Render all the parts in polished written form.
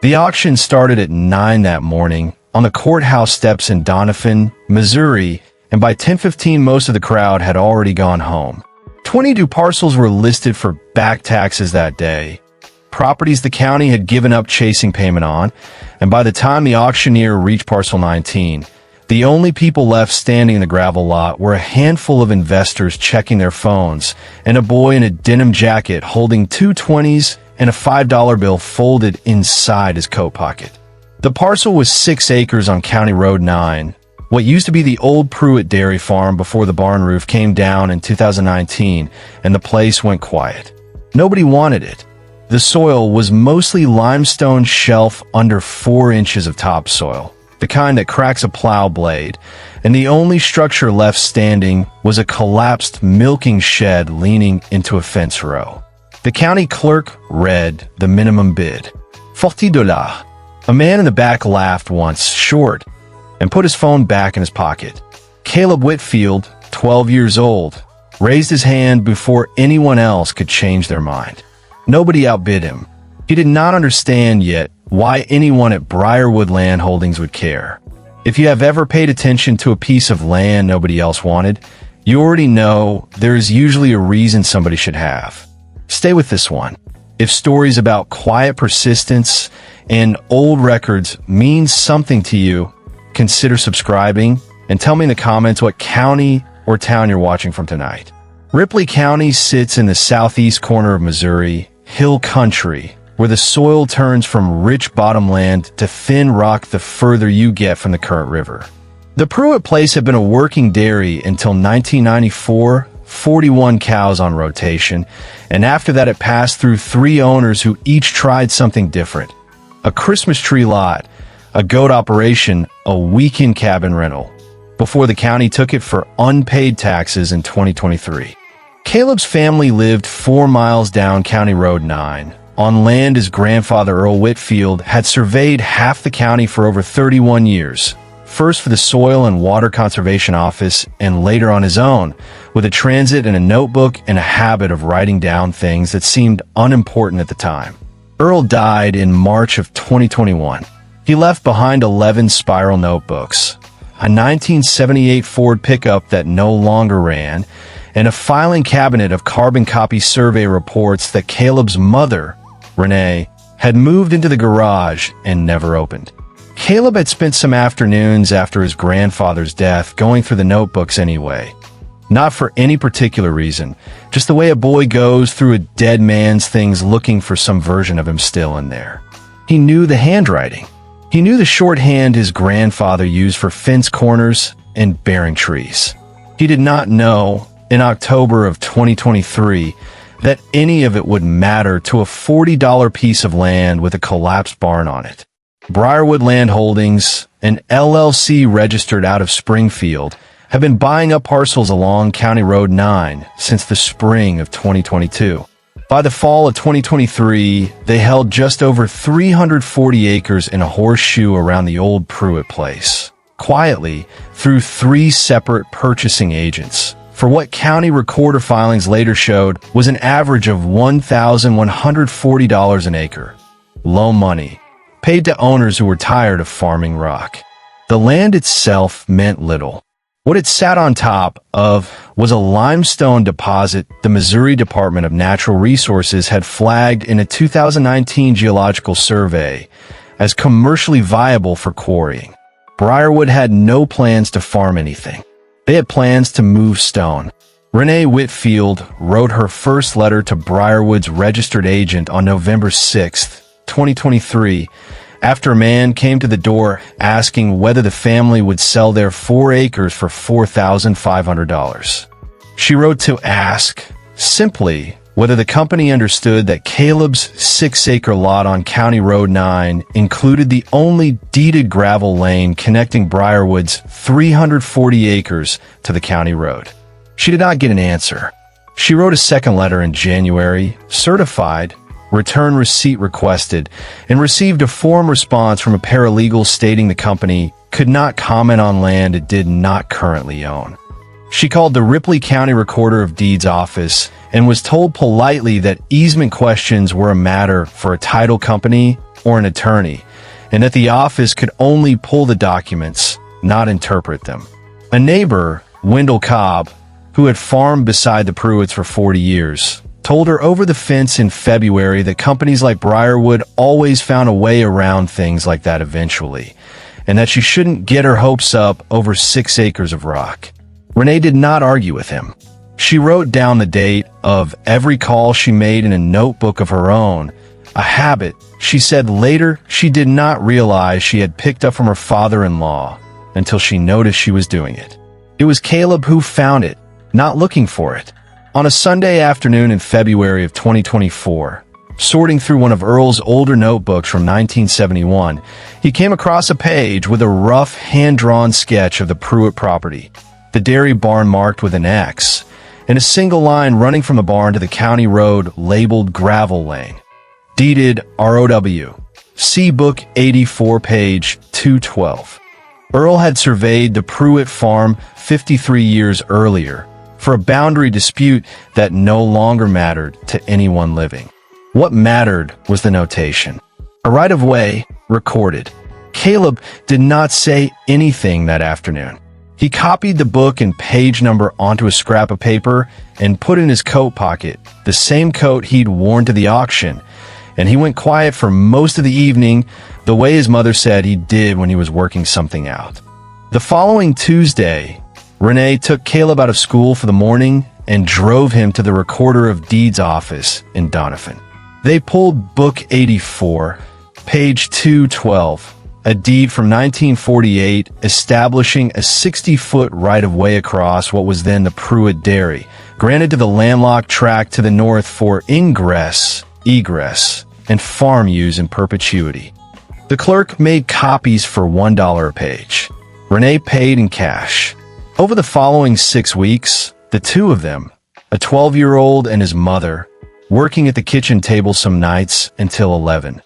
The auction started at 9 that morning on the courthouse steps in Doniphan, Missouri, and by 10:15 most of the crowd had already gone home. 22 parcels were listed for back taxes that day, properties the county had given up chasing payment on, and by the time the auctioneer reached parcel 19, the only people left standing in the gravel lot were a handful of investors checking their phones and a boy in a denim jacket holding two 20s and a $5 bill folded inside his coat pocket. The parcel was 6 acres on County Road 9, what used to be the old Pruitt dairy farm before the barn roof came down in 2019 and the place went quiet. Nobody wanted it. The soil was mostly limestone shelf under 4 inches of topsoil, the kind that cracks a plow blade, and the only structure left standing was a collapsed milking shed leaning into a fence row. The county clerk read the minimum bid. $40. A man in the back laughed once, short, and put his phone back in his pocket. Caleb Whitfield, 12 years old, raised his hand before anyone else could change their mind. Nobody outbid him. He did not understand yet why anyone at Briarwood Land Holdings would care. If you have ever paid attention to a piece of land nobody else wanted, you already know there is usually a reason somebody should have. Stay with this one. If stories about quiet persistence and old records mean something to you, consider subscribing and tell me in the comments what county or town you're watching from tonight. Ripley County sits in the southeast corner of Missouri, hill country, where the soil turns from rich bottomland to thin rock the further you get from the current river. The Pruitt place had been a working dairy until 1994, 41 cows on rotation, and after that it passed through 3 owners who each tried something different. A Christmas tree lot, a goat operation, a weekend cabin rental, before the county took it for unpaid taxes in 2023. Caleb's family lived 4 miles down County Road 9, on land his grandfather Earl Whitfield had surveyed half the county for over 31 years, first for the Soil and Water Conservation Office and later on his own, with a transit and a notebook and a habit of writing down things that seemed unimportant at the time. Earl died in March of 2021. He left behind 11 spiral notebooks, a 1978 Ford pickup that no longer ran, and a filing cabinet of carbon copy survey reports that Caleb's mother, Renee, had moved into the garage and never opened. Caleb had spent some afternoons after his grandfather's death going through the notebooks anyway. Not for any particular reason, just the way a boy goes through a dead man's things looking for some version of him still in there. He knew the handwriting. He knew the shorthand his grandfather used for fence corners and bearing trees. He did not know, in October of 2023, that any of it would matter to a $40 piece of land with a collapsed barn on it. Briarwood Land Holdings, an LLC registered out of Springfield, have been buying up parcels along County Road 9 since the spring of 2022. By the fall of 2023, they held just over 340 acres in a horseshoe around the old Pruitt place, quietly through 3 separate purchasing agents, for what county recorder filings later showed was an average of $1,140 an acre. Low money, paid to owners who were tired of farming rock. The land itself meant little. What it sat on top of was a limestone deposit the Missouri Department of Natural Resources had flagged in a 2019 geological survey as commercially viable for quarrying. Briarwood had no plans to farm anything. They had plans to move stone. Renee Whitfield wrote her first letter to Briarwood's registered agent on November 6, 2023, after a man came to the door asking whether the family would sell their 4 acres for $4,500. She wrote to ask, simply, whether the company understood that Caleb's 6-acre lot on County Road 9 included the only deeded gravel lane connecting Briarwood's 340 acres to the county road. She did not get an answer. She wrote a second letter in January, certified, return receipt requested, and received a form response from a paralegal stating the company could not comment on land it did not currently own. She called the Ripley County Recorder of Deeds office and was told politely that easement questions were a matter for a title company or an attorney, and that the office could only pull the documents, not interpret them. A neighbor, Wendell Cobb, who had farmed beside the Pruitts for 40 years, told her over the fence in February that companies like Briarwood always found a way around things like that eventually, and that she shouldn't get her hopes up over 6 acres of rock. Renee did not argue with him. She wrote down the date of every call she made in a notebook of her own, a habit she said later she did not realize she had picked up from her father-in-law until she noticed she was doing it. It was Caleb who found it, not looking for it. On a Sunday afternoon in February of 2024, sorting through one of Earl's older notebooks from 1971, he came across a page with a rough hand-drawn sketch of the Pruitt property, the dairy barn marked with an X, and a single line running from the barn to the county road labeled Gravel Lane. Deeded ROW. See Book 84, page 212. Earl had surveyed the Pruitt farm 53 years earlier for a boundary dispute that no longer mattered to anyone living. What mattered was the notation. A right-of-way recorded. Caleb did not say anything that afternoon. He copied the book and page number onto a scrap of paper and put it in his coat pocket, the same coat he'd worn to the auction, and he went quiet for most of the evening, the way his mother said he did when he was working something out. The following Tuesday, Renee took Caleb out of school for the morning and drove him to the Recorder of Deeds office in Donovan. They pulled Book 84, page 212, a deed from 1948 establishing a 60-foot right-of-way across what was then the Pruitt Dairy, granted to the landlocked tract to the north for ingress, egress, and farm use in perpetuity. The clerk made copies for $1 a page. Renee paid in cash. Over the following 6 weeks, the two of them, a 12-year-old and his mother, working at the kitchen table some nights until 11,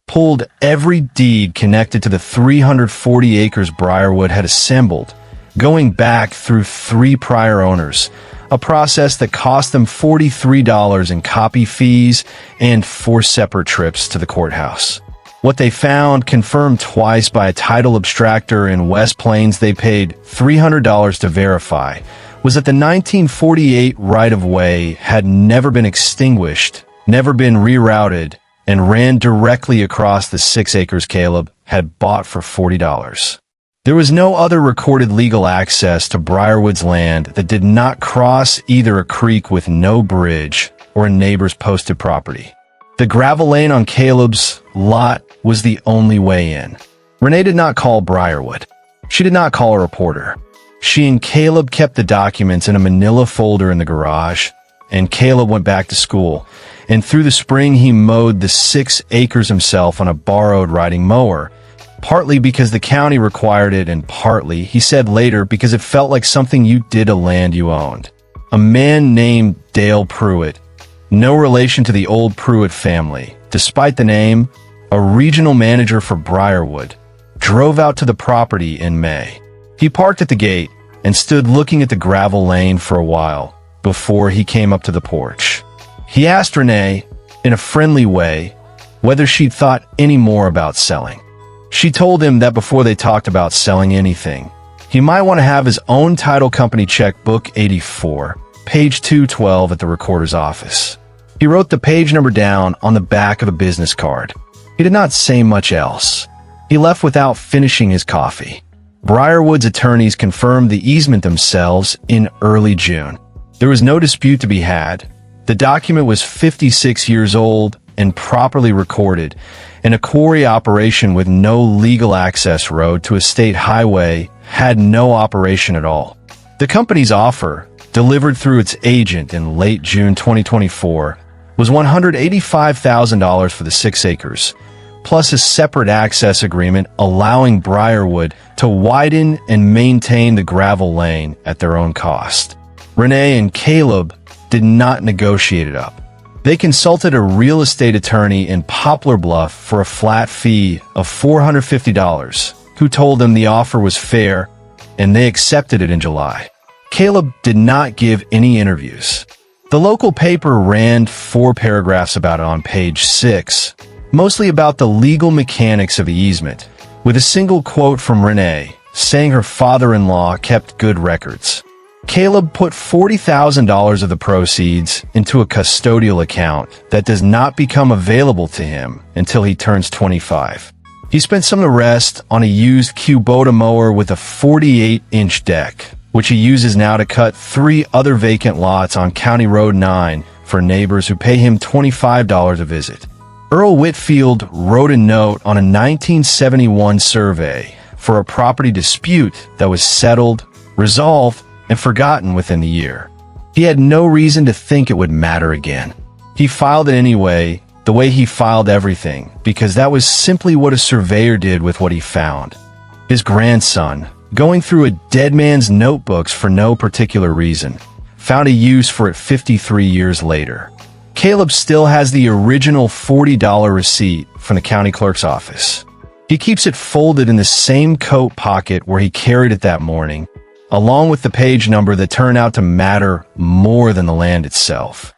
pulled every deed connected to the 340 acres Briarwood had assembled, going back through 3 prior owners, a process that cost them $43 in copy fees and 4 separate trips to the courthouse. What they found, confirmed twice by a title abstractor in West Plains they paid $300 to verify, was that the 1948 right-of-way had never been extinguished, never been rerouted, and ran directly across the 6 acres Caleb had bought for $40. There was no other recorded legal access to Briarwood's land that did not cross either a creek with no bridge or a neighbor's posted property. The gravel lane on Caleb's lot was the only way in. Renee did not call Briarwood. She did not call a reporter. She and Caleb kept the documents in a manila folder in the garage, and Caleb went back to school, and through the spring he mowed the 6 acres himself on a borrowed riding mower, partly because the county required it and partly, he said later, because it felt like something you did to land you owned. A man named Dale Pruitt, no relation to the old Pruitt family, despite the name, a regional manager for Briarwood, drove out to the property in May. He parked at the gate and stood looking at the gravel lane for a while before he came up to the porch. He asked Renee, in a friendly way, whether she'd thought any more about selling. She told him that before they talked about selling anything, he might want to have his own title company check Book 84, page 212 at the recorder's office. He wrote the page number down on the back of a business card. He did not say much else. He left without finishing his coffee. Briarwood's attorneys confirmed the easement themselves in early June. There was no dispute to be had. The document was 56 years old and properly recorded, and a quarry operation with no legal access road to a state highway had no operation at all. The company's offer, delivered through its agent in late June 2024, was $185,000 for the 6 acres, plus a separate access agreement allowing Briarwood to widen and maintain the gravel lane at their own cost. Renee and Caleb did not negotiate it up. They consulted a real estate attorney in Poplar Bluff for a flat fee of $450, who told them the offer was fair, and they accepted it in July. Caleb did not give any interviews. The local paper ran 4 paragraphs about it on page 6, mostly about the legal mechanics of easement, with a single quote from Renee, saying her father-in-law kept good records. Caleb put $40,000 of the proceeds into a custodial account that does not become available to him until he turns 25. He spent some of the rest on a used Kubota mower with a 48-inch deck, which he uses now to cut 3 other vacant lots on County Road 9 for neighbors who pay him $25 a visit. Earl Whitfield wrote a note on a 1971 survey for a property dispute that was settled, resolved, and forgotten within the year. He had no reason to think it would matter again. He filed it anyway, the way he filed everything, because that was simply what a surveyor did with what he found. His grandson, going through a dead man's notebooks for no particular reason, found a use for it 53 years later. Caleb still has the original $40 receipt from the county clerk's office. He keeps it folded in the same coat pocket where he carried it that morning, along with the page number that turned out to matter more than the land itself.